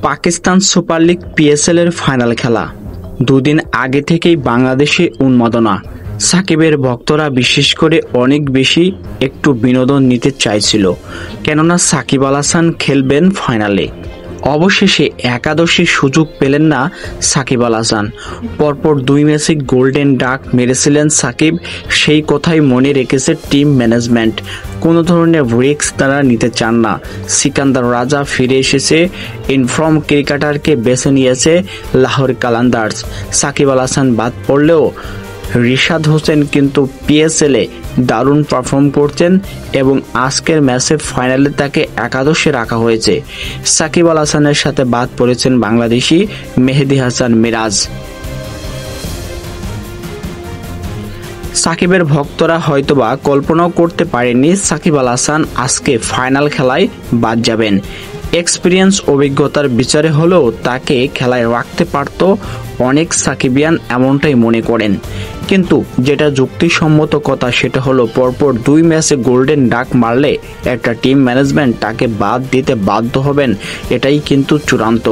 Pakistan super league PSL এর final খেলা দুদিন আগে থেকেই বাংলাদেশে উন্মাদনা। সাকিবের ভক্তরা বিশেষ করে অনেক বেশি একটু বিনোদন নিতে চাইছিল, কেননা সাকিব আল হাসান খেলবেন ফাইনালে। অবশেষে একাদশে সুযোগ পেলেন না সাকিব আল হাসান। পরপর 2 ম্যাচে গোল্ডেন ডাক মেরেছিলেন সাকিব, সেই কথাই মনে রেখেছে টিম ম্যানেজমেন্ট। কোনো ধরনের রিস্ক তারা নিতে চান না। সিকান্দার রাজা ফিরে এসেছে, ইনফর্ম ক্রিকেটারকে বেছে নিয়েছে লাহোর কালান্দার্স। সাকিব আল হাসান বাদ পড়লেও রিশাদ হোসেন কিন্তু পিএসএলে দারুণ পারফর্ম করছেন এবং আজকের ম্যাচে ফাইনালে তাকে একাদশে রাখা হয়েছে। সাকিব আল হাসানের সাথে বাদ পড়েছেন বাংলাদেশি মেহেদী হাসান মিরাজ। সাকিবের ভক্তরা হয়তোবা কল্পনাও করতে পারেননি সাকিব আল হাসান আজকে ফাইনাল খেলায় বাদ যাবেন। এক্সপিরিয়েন্স অভিজ্ঞতার বিচারে হলেও তাকে খেলায় রাখতে পারত অনেক সাকিবিয়ান, এমনটাই মনে করেন। কিন্তু যেটা যুক্তিসম্মত কথা সেটা হলো পরপর 2 ম্যাচে গোল্ডেন ডাক মারলে একটা টিম ম্যানেজমেন্ট তাকে বাদ দিতে বাধ্য হবেন, এটাই কিন্তু চূড়ান্ত।